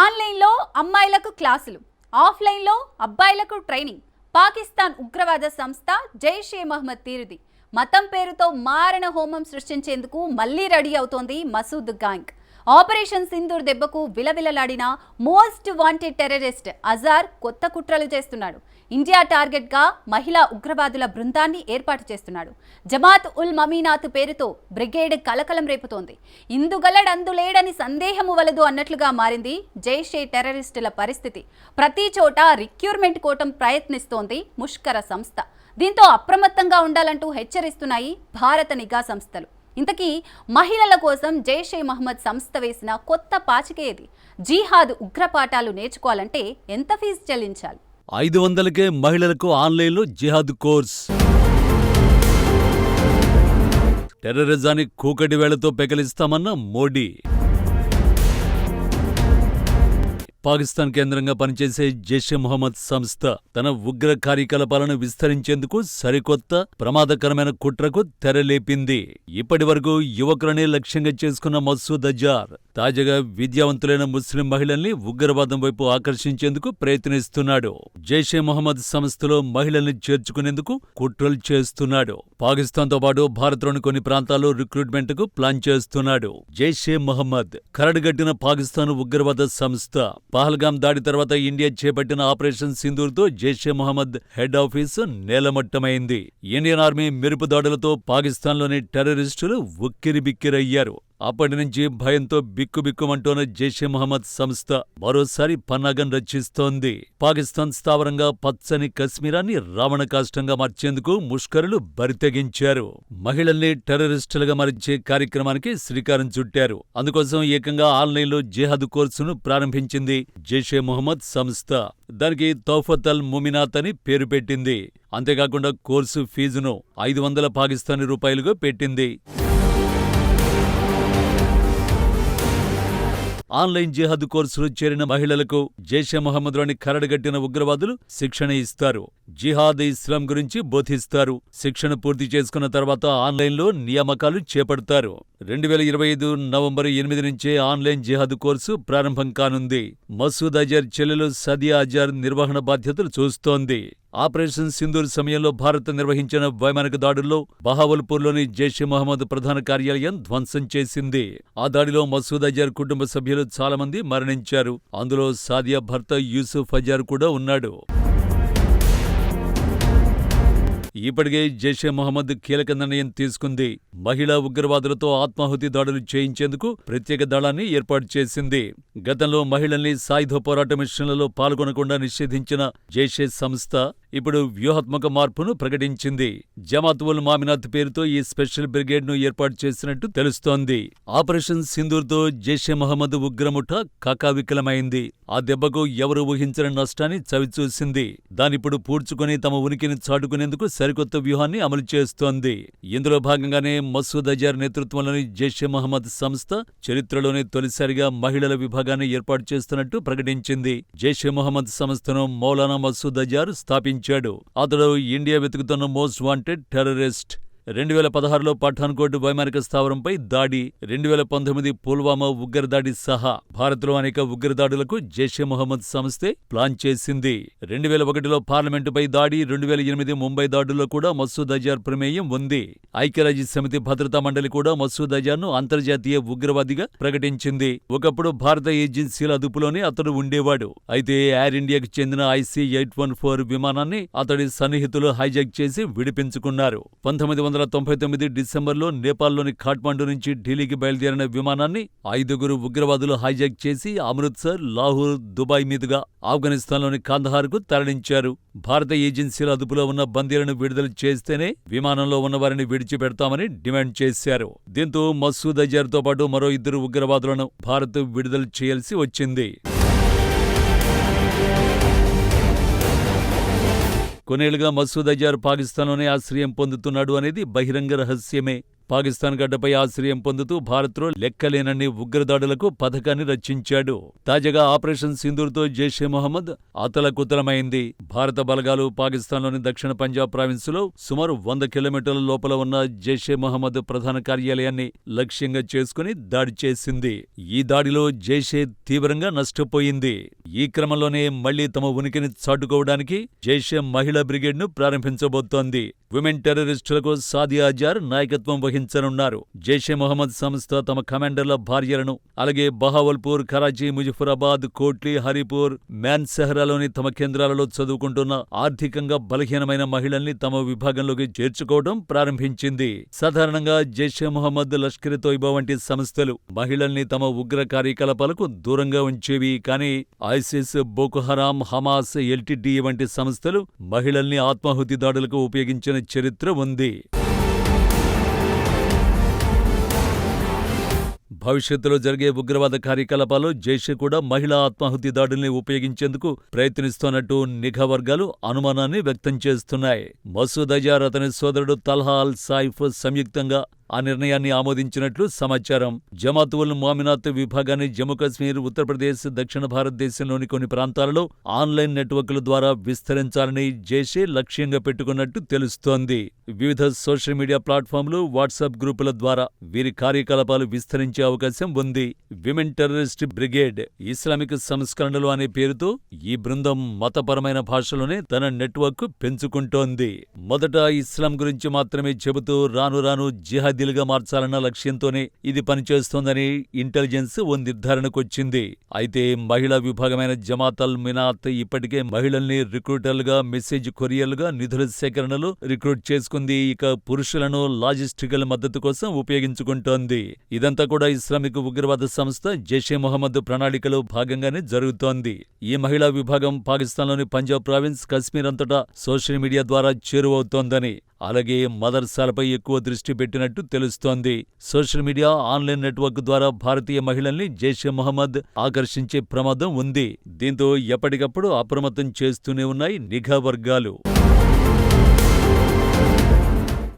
ఆన్లైన్లో అమ్మాయిలకు క్లాసులు, ఆఫ్లైన్లో అబ్బాయిలకు ట్రైనింగ్. పాకిస్తాన్ ఉగ్రవాద సంస్థ జైషే మహమ్మద్ తీరుది. మతం పేరుతో మారణ హోమం సృష్టించేందుకు మళ్లీ రెడీ అవుతోంది మసూద్ గ్యాంగ్. ఆపరేషన్ సింధూర్ దెబ్బకు విలవిలలాడిన మోస్ట్ వాంటెడ్ టెర్రరిస్ట్ అజార్ కొత్త కుట్రలు చేస్తున్నాడు. ఇండియా టార్గెట్గా మహిళా ఉగ్రవాదుల బృందాన్ని ఏర్పాటు చేస్తున్నాడు. జమాత్ ఉల్ మమీనాత్ పేరుతో బ్రిగేడ్ కలకలం రేపుతోంది. ఇందుగలడందులేడని సందేహము వలదు అన్నట్లుగా మారింది జైషే టెర్రరిస్టుల పరిస్థితి. ప్రతి చోట రిక్రూట్మెంట్ కోటం ప్రయత్నిస్తోంది ముష్కర సంస్థ. దీంతో అప్రమత్తంగా ఉండాలంటూ హెచ్చరిస్తున్నాయి భారత నిఘా సంస్థలు. ఇంతకీ మహిళల కోసం జైషే మహమ్మద్ సంస్థ వేసిన కొత్త పాచికేది? జిహాద్ ఉగ్రపాఠాలు నేర్చుకోవాలంటే ఎంత ఫీజు చెల్లించాలి? 500కే మహిళలకు ఆన్లైన్లో జిహాద్ కోర్స్. టెర్రరిజాన్ని కూకటి వేళతో పెకలిస్తామన్న మోడీ. పాకిస్తాన్ కేంద్రంగా పనిచేసే జైషే మహమ్మద్ సంస్థ తన ఉగ్ర కార్యకలాపాలను విస్తరించేందుకు సరికొత్త ప్రమాదకరమైన కుట్రకు తెరలేపింది. ఇప్పటి వరకు యువకులనే లక్ష్యంగా చేసుకున్న మసూద్ అజార్ తాజాగా విద్యావంతులైన ముస్లిం మహిళల్ని ఉగ్రవాదం వైపు ఆకర్షించేందుకు ప్రయత్నిస్తున్నాడు. జైషే మహమ్మద్ సంస్థలో మహిళల్ని చేర్చుకునేందుకు కుట్రలు చేస్తున్నాడు. పాకిస్తాన్తో పాటు భారత్లోని కొన్ని ప్రాంతాల్లో రిక్రూట్మెంట్కు ప్లాన్ చేస్తున్నాడు. జైషే మహమ్మద్ కరడుగట్టిన పాకిస్తాన్ ఉగ్రవాద సంస్థ. పహల్గాం దాడి తర్వాత ఇండియా చేపట్టిన ఆపరేషన్ సింధూర్తో జైషే మహమ్మద్ హెడ్ ఆఫీసు నేలమట్టమైంది. ఇండియన్ ఆర్మీ మెరుపు దాడులతో పాకిస్తాన్లోని టెర్రరిస్టులు ఉక్కిరిబిక్కిరయ్యారు. అప్పటి నుంచి భయంతో బిక్కుబిక్కుమంటోన్న జైషే మహమ్మద్ సంస్థ మరోసారి పన్నాగం రచిస్తోంది. పాకిస్తాన్ స్థావరంగా పచ్చని కశ్మీరాన్ని రావణకాష్టంగా మార్చేందుకు ముష్కరులు బరితెగించారు. మహిళల్ని టెర్రరిస్టులుగా మరించే కార్యక్రమానికి శ్రీకారం చుట్టారు. అందుకోసం ఏకంగా ఆన్లైన్లో జిహాద్ కోర్సును ప్రారంభించింది జైషే మహమ్మద్ సంస్థ. దానికి తౌఫత్ అల్ ముమినాత్ అని పేరు పెట్టింది. అంతేకాకుండా కోర్సు ఫీజును 500 పాకిస్తానీ రూపాయలుగా పెట్టింది. ఆన్లైన్ జిహాద్ కోర్సులో చేరిన మహిళలకు జైషే మహమ్మద్లోని కరడుగట్టిన ఉగ్రవాదులు శిక్షణ ఇస్తారు. జిహాద్ ఇస్లాం గురించి బోధిస్తారు. శిక్షణ పూర్తి చేసుకున్న తర్వాత ఆన్లైన్లో నియామకాలు చేపడతారు. 2025 నవంబర్ 8 నుంచే ఆన్లైన్ జిహాద్ కోర్సు ప్రారంభం కానుంది. మసూద్ అజార్ చెల్లెలు సదియా అజార్ నిర్వహణ బాధ్యతలు చూస్తోంది. ఆపరేషన్ సింధూర్ సమయంలో భారత్ నిర్వహించిన వైమానిక దాడుల్లో బహావల్పూర్లోని జైషే మహమ్మద్ ప్రధాన కార్యాలయం ధ్వంసం చేసింది. ఆ దాడిలో మసూద్ అజార్ కుటుంబ సభ్యులు చాలామంది మరణించారు. అందులో సాదియా భర్త యూసుఫ్ అజార్ కూడా ఉన్నాడు. ఇప్పటికే జైషే మహమ్మద్ కీలక నిర్ణయం తీసుకుంది. మహిళా ఉగ్రవాదులతో ఆత్మాహుతి దాడులు చేయించేందుకు ప్రత్యేక దళాన్ని ఏర్పాటు చేసింది. గతంలో మహిళల్ని సాయుధ పోరాట మిషన్లలో పాల్గొనకుండా నిషేధించిన జైషే సంస్థ ఇప్పుడు వ్యూహాత్మక మార్పును ప్రకటించింది. జమాత్ ఉల్ మమీనాత్ పేరుతో ఈ స్పెషల్ బ్రిగేడ్ను ఏర్పాటు చేసినట్టు తెలుస్తోంది. ఆపరేషన్ సింధూర్తో జైషే మహమ్మద్ ఉగ్రముఠ కకావికలమైంది. ఆ దెబ్బకు ఎవరు ఊహించని నష్టాన్ని చవిచూసింది. దానిప్పుడు పూడ్చుకుని తమ ఉనికిని చాటుకునేందుకు సరికొత్త వ్యూహాన్ని అమలు చేస్తోంది. ఇందులో భాగంగానే మసూద్ అజార్ నేతృత్వంలోని జైషే మహమ్మద్ సంస్థ చరిత్రలోనే తొలిసారిగా మహిళల విభాగాన్ని ఏర్పాటు చేస్తున్నట్టు ప్రకటించింది. జైషే మహమ్మద్ సంస్థను మౌలానా మసూద్ అజార్ స్థాపించాడు. అతడు ఇండియా వెతుకుతున్న మోస్ట్ వాంటెడ్ టెర్రరిస్ట్. 2016లో పఠాన్కోట్ వైమానిక స్థావరంపై దాడి, 2019 పుల్వామా ఉగ్రదాడి సహా భారత్లో అనేక ఉగ్రదాడులకు జైషే మహమ్మద్ సంస్థే ప్లాన్ చేసింది. 2001లో పార్లమెంటుపై దాడి, 2008 ముంబై దాడుల్లో కూడా మసూద్ అజార్ ప్రమేయం ఉంది. ఐక్యరాజ్యసమితి భద్రతా మండలి కూడా మసూద్ అజార్ను అంతర్జాతీయ ఉగ్రవాదిగా ప్రకటించింది. ఒకప్పుడు భారత ఏజెన్సీల అదుపులోనే అతడు ఉండేవాడు. అయితే ఎయిర్ ఇండియాకు చెందిన IC-814 విమానాన్ని అతడి సన్నిహితులు హైజాక్ చేసి విడిపించుకున్నారు. 1999 డిసెంబర్లో నేపాల్లోని ఖాట్మండు నుంచి ఢిల్లీకి బయలుదేరిన విమానాన్ని 5గురు ఉగ్రవాదులు హైజాక్ చేసి అమృత్సర్, లాహోర్, దుబాయ్ మీదుగా ఆఫ్ఘనిస్తాన్లోని కాందహార్కు తరలించారు. భారత ఏజెన్సీల అదుపులో ఉన్న బందీలను విడుదల చేస్తేనే విమానంలో ఉన్నవారిని విడిచిపెడతామని డిమాండ్ చేశారు. దీంతో మసూద్ అజార్తో పాటు మరో 2 ఉగ్రవాదులను భారత్ విడుదల చేయాల్సి వచ్చింది. కొన్నేళ్లుగా మసూద్ అజార్ పాకిస్తాన్లోనే ఆశ్రయం పొందుతున్నాడు అనేది బహిరంగ రహస్యమే. పాకిస్తాన్ గడ్డపై ఆశ్రయం పొందుతూ భారత్లో లెక్కలేనన్ని ఉగ్రదాడులకు పథకాన్ని రచించాడు. తాజాగా ఆపరేషన్ సింధూర్తో జైషే మొహమ్మద్ అతలకుతలమైంది. భారత బలగాలు పాకిస్తాన్లోని దక్షిణ పంజాబ్ ప్రావిన్సులో సుమారు 100 కిలోమీటర్ల లోపల ఉన్న జైషే మొహమ్మద్ ప్రధాన కార్యాలయాన్ని లక్ష్యంగా చేసుకుని దాడి చేసింది. ఈ దాడిలో జైషే తీవ్రంగా నష్టపోయింది. ఈ క్రమంలోనే మళ్లీ తమ ఉనికిని చాటుకోవడానికి జైషే మహిళా బ్రిగేడ్ను ప్రారంభించబోతోంది. విమెన్ టెర్రరిస్టులకు సాదియా అజార్ నాయకత్వం వహించనున్నారు. జైషే మొహమ్మద్ సంస్థ తమ కమాండర్ల భార్యలను, అలాగే బహావల్పూర్, కరాచీ, ముజఫరాబాద్, కోట్లీ, హరిపూర్, మ్యాన్సెహ్రాలోని తమ కేంద్రాలలో చదువుకుంటున్న ఆర్థికంగా బలహీనమైన మహిళల్ని తమ విభాగంలోకి చేర్చుకోవడం ప్రారంభించింది. సాధారణంగా జైషే మొహమ్మద్, లష్కర్ తోయిబా వంటి సంస్థలు మహిళల్ని తమ ఉగ్ర కార్యకలాపాలకు దూరంగా ఉంచేవి. కానీ ఐసిస్, బోకోహరాం, హమాస్, ఎల్టిటిఈ వంటి సంస్థలు మహిళల్ని ఆత్మాహుతి దాడులకు ఉపయోగించిన చరిత్ర ఉంది. భవిష్యత్తులో జరిగే ఉగ్రవాద కార్యకలాపాల్లో జైషే కూడా మహిళా ఆత్మాహుతి దాడుల్ని ఉపయోగించేందుకు ప్రయత్నిస్తోన్నట్టు నిఘా వర్గాలు అనుమానాన్ని వ్యక్తం చేస్తున్నాయి. మసూద్ అజార్, అతని సోదరుడు తల్హా అల్ సాయిఫ్ సంయుక్తంగా ఆ నిర్ణయాన్ని ఆమోదించినట్లు సమాచారం. జమాత్ ఉల్ మోమినాత్ విభాగాన్ని జమ్మూ కశ్మీర్, ఉత్తరప్రదేశ్, దక్షిణ భారతదేశంలోని కొన్ని ప్రాంతాలలో ఆన్లైన్ నెట్వర్క్ల ద్వారా విస్తరించాలని జైషే లక్ష్యంగా పెట్టుకున్నట్టు తెలుస్తోంది. వివిధ సోషల్ మీడియా ప్లాట్ఫామ్లు, వాట్సాప్ గ్రూపుల ద్వారా వీరి కార్యకలాపాలు విస్తరించే అవకాశం ఉంది. విమెన్ టెర్రరిస్ట్ బ్రిగేడ్ ఇస్లామిక్ సంస్కరణలు అనే పేరుతో ఈ బృందం మతపరమైన భాషలోనే తన నెట్వర్క్ పెంచుకుంటోంది. మొదట ఇస్లాం గురించి మాత్రమే చెబుతూ రాను రాను జిహాదీలుగా మార్చాలన్న లక్ష్యంతోనే ఇది పనిచేస్తోందని ఇంటెలిజెన్స్ ఓ నిర్ధారణకొచ్చింది. అయితే మహిళా విభాగమైన జమాత్ అల్ మినాత్ ఇప్పటికే మహిళల్ని రిక్రూటర్లుగా, మెసేజ్ కొరియర్లుగా నిధుల సేకరణలో రిక్రూట్ చేసుకుంది. ఇక పురుషులను లాజిస్టికల్ మద్దతు కోసం ఉపయోగించుకుంటోంది. ఇదంతా కూడా ఇస్లామిక్ ఉగ్రవాద సంస్థ జైషే మొహమ్మద్ ప్రణాళికలో భాగంగానే జరుగుతోంది. ఈ మహిళా విభాగం పాకిస్తాన్లోని పంజాబ్ ప్రావిన్స్, కశ్మీర్ అంతటా సోషల్ మీడియా ద్వారా చేరువవుతోందని, అలాగే మదర్సాలపై ఎక్కువ దృష్టి పెట్టినట్టు తెలుస్తోంది. సోషల్ మీడియా, ఆన్లైన్ నెట్వర్క్ ద్వారా భారతీయ మహిళల్ని జైషే మొహమ్మద్ ఆకర్షించే ప్రమాదం ఉంది. దీంతో ఎప్పటికప్పుడు అప్రమత్తం చేస్తూనే ఉన్నాయి నిఘా వర్గాలు.